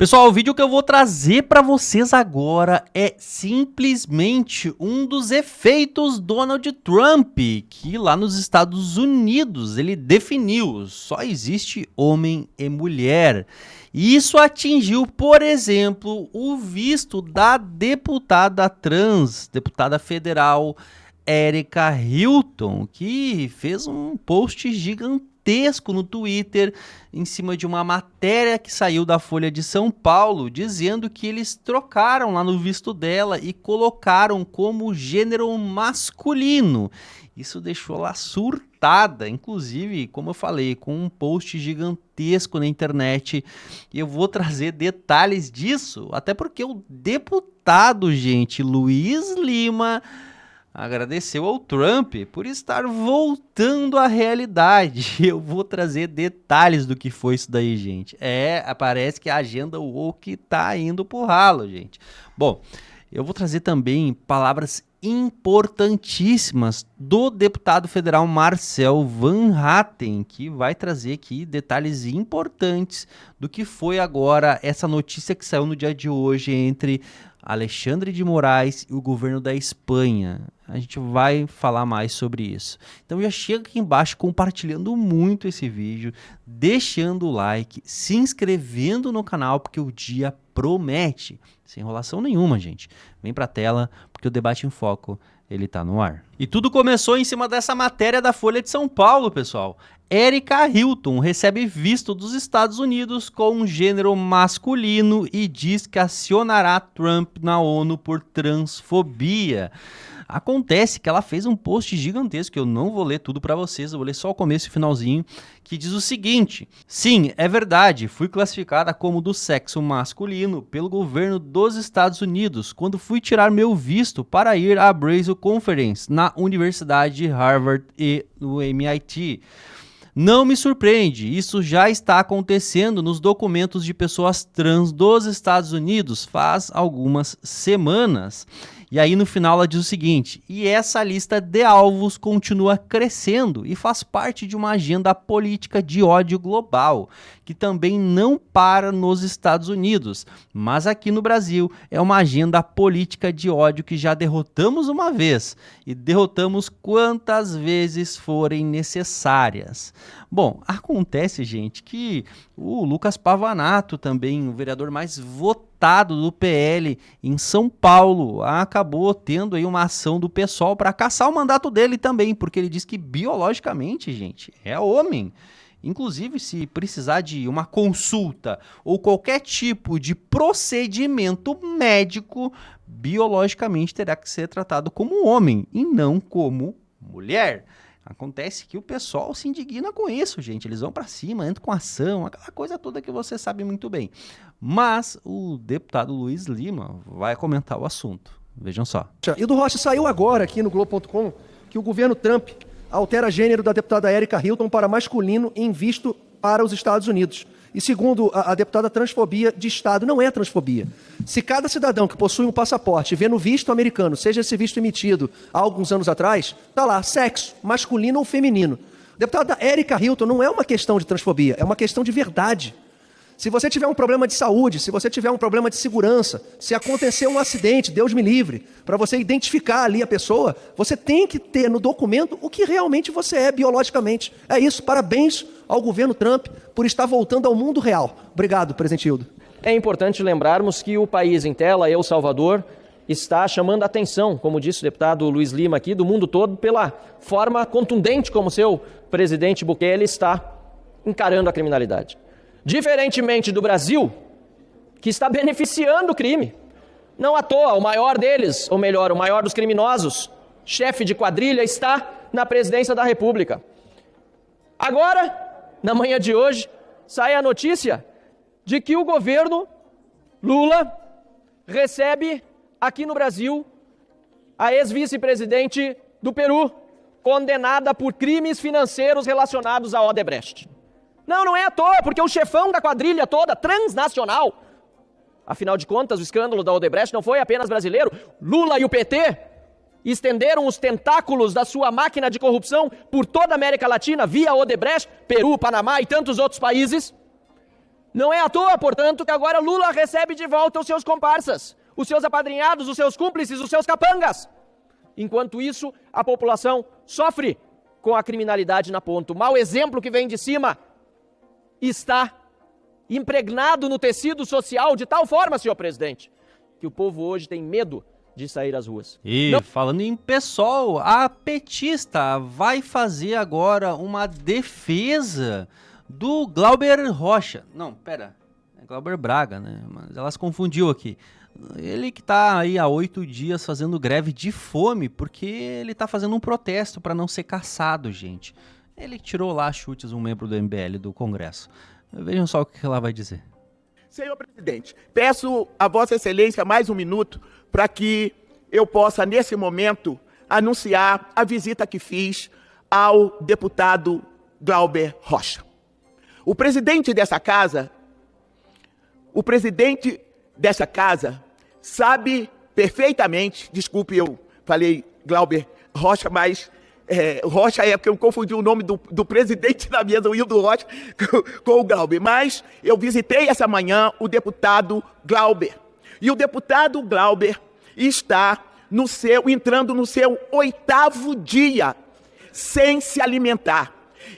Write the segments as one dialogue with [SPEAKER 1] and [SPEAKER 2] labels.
[SPEAKER 1] Pessoal, o vídeo que eu vou trazer para vocês agora é simplesmente um dos efeitos Donald Trump, que lá nos Estados Unidos ele definiu, só existe homem e mulher. E isso atingiu, por exemplo, o visto da deputada trans, deputada federal Erika Hilton, que fez um post gigantesco no Twitter em cima de uma matéria que saiu da Folha de São Paulo, dizendo que eles trocaram lá no visto dela e colocaram como gênero masculino. Isso deixou ela surtada, inclusive, como eu falei, com um post gigantesco na internet. E eu vou trazer detalhes disso, até porque o deputado, gente, Luiz Lima, agradeceu ao Trump por estar voltando à realidade. Eu vou trazer detalhes do que foi isso daí, gente. Parece que a agenda woke tá indo pro ralo, gente. Bom, eu vou trazer também palavras importantíssimas do deputado federal Marcel Van Hatten, que vai trazer aqui detalhes importantes do que foi agora essa notícia que saiu no dia de hoje entre Alexandre de Moraes e o governo da Espanha. A gente vai falar mais sobre isso. Então já chega aqui embaixo compartilhando muito esse vídeo, deixando o like, se inscrevendo no canal, porque o dia promete. Sem enrolação nenhuma, gente. Vem pra tela, porque o Debate em Foco, ele tá no ar. E tudo começou em cima dessa matéria da Folha de São Paulo, pessoal. Erika Hilton recebe visto dos Estados Unidos com um gênero masculino e diz que acionará Trump na ONU por transfobia. Acontece que ela fez um post gigantesco, que eu não vou ler tudo para vocês, eu vou ler só o começo e o finalzinho, que diz o seguinte: sim, é verdade, fui classificada como do sexo masculino pelo governo dos Estados Unidos quando fui tirar meu visto para ir à Braille Conference na Universidade de Harvard e no MIT. Não me surpreende, isso já está acontecendo nos documentos de pessoas trans dos Estados Unidos faz algumas semanas. E aí no final ela diz o seguinte: e essa lista de alvos continua crescendo e faz parte de uma agenda política de ódio global, que também não para nos Estados Unidos, mas aqui no Brasil é uma agenda política de ódio que já derrotamos uma vez e derrotamos quantas vezes forem necessárias. Bom, acontece, gente, que o Lucas Pavanato também, o vereador mais votado do PL em São Paulo, acabou tendo aí uma ação do PSOL para caçar o mandato dele também, porque ele diz que biologicamente, gente, é homem. Inclusive, se precisar de uma consulta ou qualquer tipo de procedimento médico, biologicamente terá que ser tratado como homem e não como mulher. Acontece que o pessoal se indigna com isso, gente. Eles vão para cima, entram com ação, aquela coisa toda que você sabe muito bem. Mas o deputado Luiz Lima vai comentar o assunto. Vejam só.
[SPEAKER 2] E do Rocha saiu agora aqui no Globo.com que o governo Trump altera gênero da deputada Erika Hilton para masculino em visto para os Estados Unidos. E segundo a deputada, transfobia de Estado não é transfobia. Se cada cidadão que possui um passaporte vê no visto americano, seja esse visto emitido há alguns anos atrás, está lá, sexo, masculino ou feminino. Deputada Erika Hilton, não é uma questão de transfobia, é uma questão de verdade. Se você tiver um problema de saúde, se você tiver um problema de segurança, se acontecer um acidente, Deus me livre, para você identificar ali a pessoa, você tem que ter no documento o que realmente você é biologicamente. É isso, parabéns ao governo Trump por estar voltando ao mundo real. Obrigado, presidente Hildo.
[SPEAKER 3] É importante lembrarmos que o país em tela, El Salvador, está chamando a atenção, como disse o deputado Luiz Lima aqui, do mundo todo, pela forma contundente como seu presidente Bukele está encarando a criminalidade. Diferentemente do Brasil, que está beneficiando o crime. Não à toa, o maior deles, ou melhor, o maior dos criminosos, chefe de quadrilha, está na presidência da República. Agora, na manhã de hoje, sai a notícia de que o governo Lula recebe aqui no Brasil a ex-vice-presidente do Peru, condenada por crimes financeiros relacionados à Odebrecht. Não é à toa, porque o chefão da quadrilha toda, transnacional, afinal de contas, o escândalo da Odebrecht não foi apenas brasileiro. Lula e o PT estenderam os tentáculos da sua máquina de corrupção por toda a América Latina, via Odebrecht, Peru, Panamá e tantos outros países. Não é à toa, portanto, que agora Lula recebe de volta os seus comparsas, os seus apadrinhados, os seus cúmplices, os seus capangas. Enquanto isso, a população sofre com a criminalidade na ponta. O mau exemplo que vem de cima está impregnado no tecido social de tal forma, senhor presidente, que o povo hoje tem medo de sair às ruas.
[SPEAKER 1] E falando em PSOL, a petista vai fazer agora uma defesa do Glauber Rocha. Não, pera, é Glauber Braga, né? Mas ela se confundiu aqui. Ele que tá aí há 8 dias fazendo greve de fome, porque ele tá fazendo um protesto para não ser caçado, gente. Ele tirou lá chutes um membro do MBL do Congresso. Vejam só o que ela vai dizer.
[SPEAKER 4] Senhor presidente, peço a Vossa Excelência mais um minuto para que eu possa, nesse momento, anunciar a visita que fiz ao deputado Glauber Rocha. O presidente dessa casa sabe perfeitamente, desculpe, eu falei Glauber Rocha, mas Rocha é porque eu confundi o nome do presidente da mesa, o Hildo Rocha, com o Glauber. Mas eu visitei essa manhã o deputado Glauber. E o deputado Glauber está entrando no seu 8º dia sem se alimentar.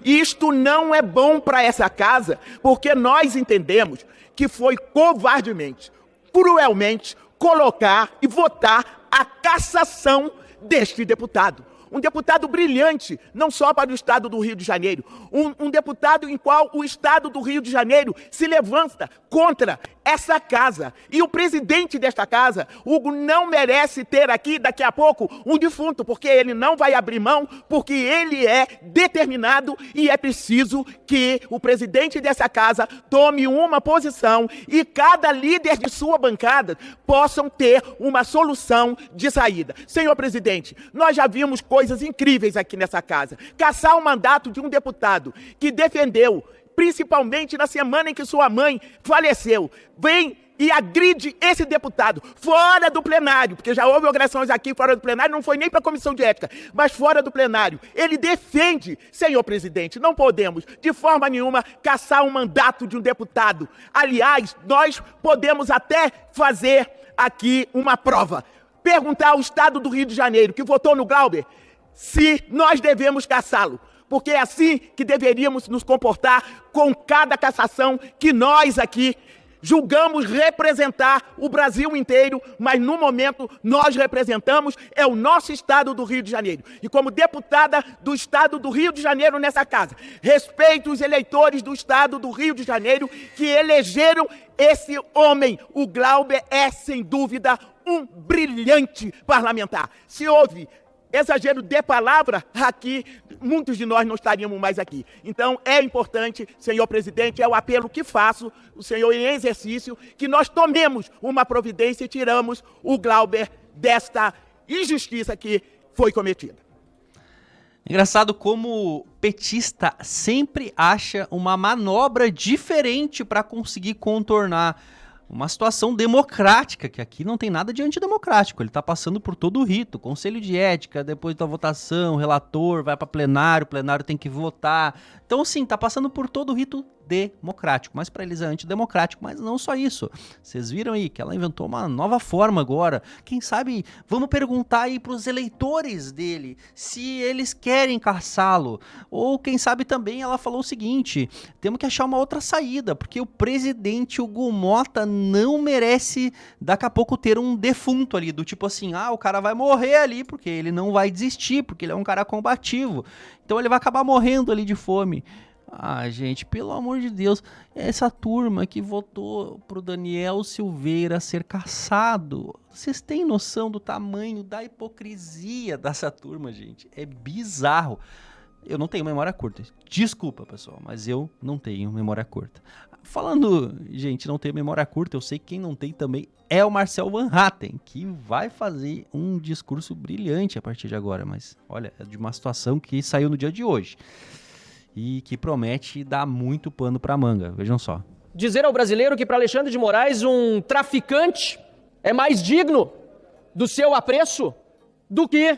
[SPEAKER 4] Isto não é bom para essa casa, porque nós entendemos que foi covardemente, cruelmente, colocar e votar a cassação deste deputado. Um deputado brilhante, não só para o estado do Rio de Janeiro, um deputado em qual o estado do Rio de Janeiro se levanta contra essa casa. E o presidente desta casa, Hugo, não merece ter aqui, daqui a pouco, um defunto, porque ele não vai abrir mão, porque ele é determinado e é preciso que o presidente dessa casa tome uma posição e cada líder de sua bancada possam ter uma solução de saída. Senhor presidente, nós já vimos coisas incríveis aqui nessa casa. Cassar o mandato de um deputado que defendeu, principalmente na semana em que sua mãe faleceu, vem e agride esse deputado fora do plenário, porque já houve agressões aqui fora do plenário, não foi nem para a comissão de ética, mas fora do plenário. Ele defende, senhor presidente, não podemos de forma nenhuma cassar o mandato de um deputado. Aliás, nós podemos até fazer aqui uma prova. Perguntar ao estado do Rio de Janeiro, que votou no Glauber, se nós devemos cassá-lo. Porque é assim que deveríamos nos comportar com cada cassação que nós aqui julgamos representar o Brasil inteiro, mas no momento nós representamos o nosso estado do Rio de Janeiro. E como deputada do estado do Rio de Janeiro nessa casa, respeito os eleitores do estado do Rio de Janeiro que elegeram esse homem. O Glauber é, sem dúvida, um brilhante parlamentar. Se houve exagero de palavra aqui, muitos de nós não estaríamos mais aqui. Então, é importante, senhor presidente, é o apelo que faço, o senhor em exercício, que nós tomemos uma providência e tiramos o Glauber desta injustiça que foi cometida.
[SPEAKER 1] Engraçado como petista sempre acha uma manobra diferente para conseguir contornar uma situação democrática, que aqui não tem nada de antidemocrático. Ele está passando por todo o rito, conselho de ética, depois da votação, relator, vai para plenário, o plenário tem que votar. Então, sim, está passando por todo o rito democrático, mas para eles é antidemocrático, mas não só isso. Vocês viram aí que ela inventou uma nova forma agora. Quem sabe, vamos perguntar aí para os eleitores dele se eles querem caçá-lo. Ou quem sabe também ela falou o seguinte, temos que achar uma outra saída, porque o presidente Hugo Motta não merece daqui a pouco ter um defunto ali, do tipo assim, o cara vai morrer ali porque ele não vai desistir, porque ele é um cara combativo. Então ele vai acabar morrendo ali de fome. Gente, pelo amor de Deus, essa turma que votou pro Daniel Silveira ser caçado, vocês têm noção do tamanho da hipocrisia dessa turma, gente? É bizarro. Eu não tenho memória curta. Desculpa, pessoal, mas eu não tenho memória curta. Falando, gente, não tenho memória curta, eu sei que quem não tem também é o Marcel Van Hatten, que vai fazer um discurso brilhante a partir de agora, mas olha, é de uma situação que saiu no dia de hoje e que promete dar muito pano pra manga, vejam só.
[SPEAKER 3] Dizer ao brasileiro que para Alexandre de Moraes um traficante é mais digno do seu apreço do que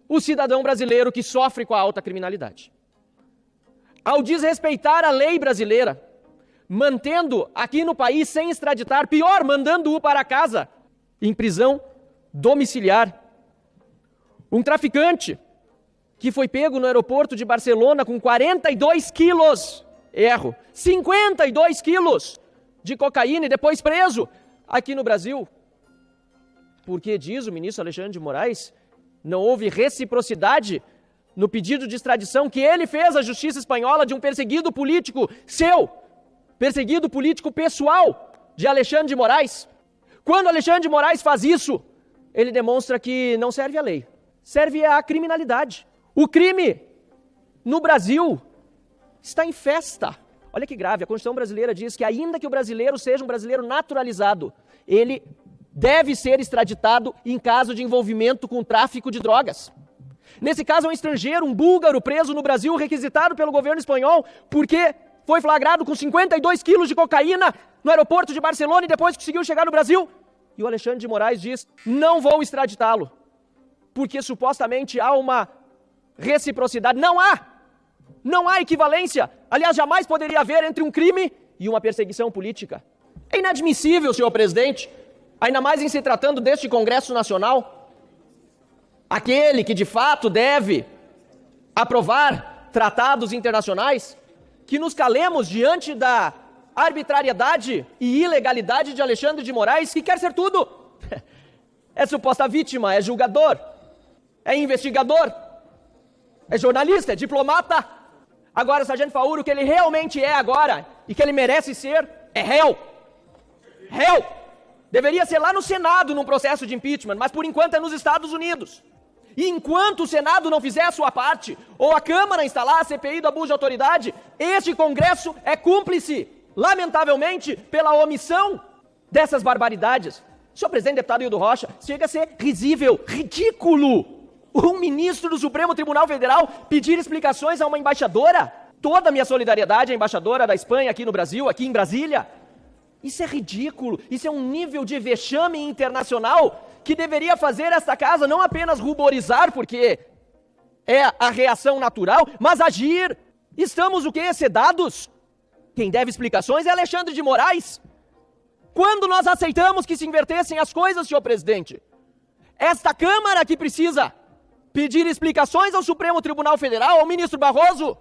[SPEAKER 3] o cidadão brasileiro que sofre com a alta criminalidade. Ao desrespeitar a lei brasileira, mantendo aqui no país sem extraditar, pior, mandando-o para casa, em prisão domiciliar. Um traficante que foi pego no aeroporto de Barcelona com 42 quilos, 52 quilos de cocaína e depois preso aqui no Brasil. Porque, diz o ministro Alexandre de Moraes, não houve reciprocidade no pedido de extradição que ele fez à justiça espanhola de um perseguido político seu, perseguido político pessoal de Alexandre de Moraes. Quando Alexandre de Moraes faz isso, ele demonstra que não serve a lei, serve a criminalidade. O crime no Brasil está em festa. Olha que grave, a Constituição brasileira diz que ainda que o brasileiro seja um brasileiro naturalizado, ele deve ser extraditado em caso de envolvimento com tráfico de drogas. Nesse caso, é um estrangeiro, um búlgaro preso no Brasil, requisitado pelo governo espanhol, porque foi flagrado com 52 quilos de cocaína no aeroporto de Barcelona e depois conseguiu chegar no Brasil. E o Alexandre de Moraes diz, não vou extraditá-lo, porque supostamente há uma reciprocidade. Não há equivalência. Aliás, jamais poderia haver entre um crime e uma perseguição política. É inadmissível, senhor presidente, ainda mais em se tratando deste Congresso Nacional, aquele que de fato deve aprovar tratados internacionais, que nos calemos diante da arbitrariedade e ilegalidade de Alexandre de Moraes, que quer ser tudo. É suposta vítima, é julgador, é investigador, é jornalista, é diplomata. Agora, Sargento Faur, o que ele realmente é agora, e que ele merece ser, é réu. Réu! Deveria ser lá no Senado, num processo de impeachment, mas por enquanto é nos Estados Unidos. E enquanto o Senado não fizer a sua parte, ou a Câmara instalar a CPI do abuso de autoridade, este Congresso é cúmplice, lamentavelmente, pela omissão dessas barbaridades. Senhor presidente, deputado Hildo Rocha, chega a ser risível, ridículo, um ministro do Supremo Tribunal Federal pedir explicações a uma embaixadora. Toda a minha solidariedade à embaixadora da Espanha aqui no Brasil, aqui em Brasília. Isso é ridículo, isso é um nível de vexame internacional que deveria fazer esta casa não apenas ruborizar, porque é a reação natural, mas agir. Estamos o quê? Sedados? Quem deve explicações é Alexandre de Moraes. Quando nós aceitamos que se invertessem as coisas, senhor presidente? Esta Câmara que precisa pedir explicações ao Supremo Tribunal Federal, ao ministro Barroso.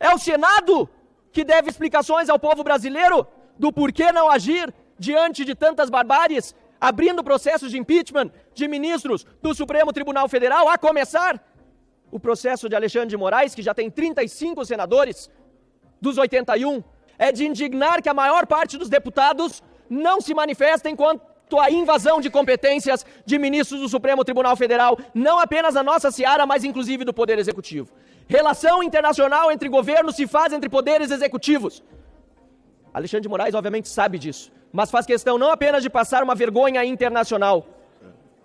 [SPEAKER 3] É o Senado que deve explicações ao povo brasileiro do porquê não agir diante de tantas barbáries, abrindo processos de impeachment de ministros do Supremo Tribunal Federal, a começar o processo de Alexandre de Moraes, que já tem 35 senadores dos 81, é de indignar que a maior parte dos deputados não se manifestem quanto à invasão de competências de ministros do Supremo Tribunal Federal, não apenas na nossa seara, mas inclusive do Poder Executivo. Relação internacional entre governos se faz entre poderes executivos. Alexandre de Moraes, obviamente, sabe disso, mas faz questão não apenas de passar uma vergonha internacional,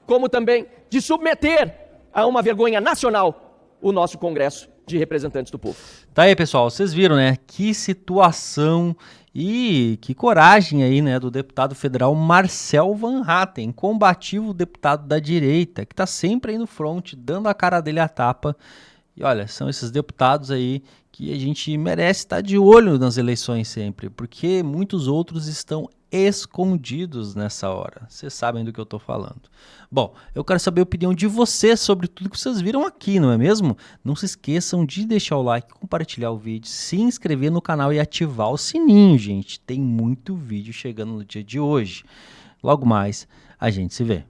[SPEAKER 3] como também de submeter a uma vergonha nacional o nosso Congresso de Representantes do Povo.
[SPEAKER 1] Tá aí, pessoal, vocês viram, né? Que situação e que coragem aí, né, do deputado federal Marcel Van Hatten, combativo deputado da direita, que tá sempre aí no front, dando a cara dele a tapa. E olha, são esses deputados aí que a gente merece estar de olho nas eleições sempre, porque muitos outros estão escondidos nessa hora. Vocês sabem do que eu tô falando. Bom, eu quero saber a opinião de vocês sobre tudo que vocês viram aqui, não é mesmo? Não se esqueçam de deixar o like, compartilhar o vídeo, se inscrever no canal e ativar o sininho, gente. Tem muito vídeo chegando no dia de hoje. Logo mais, a gente se vê.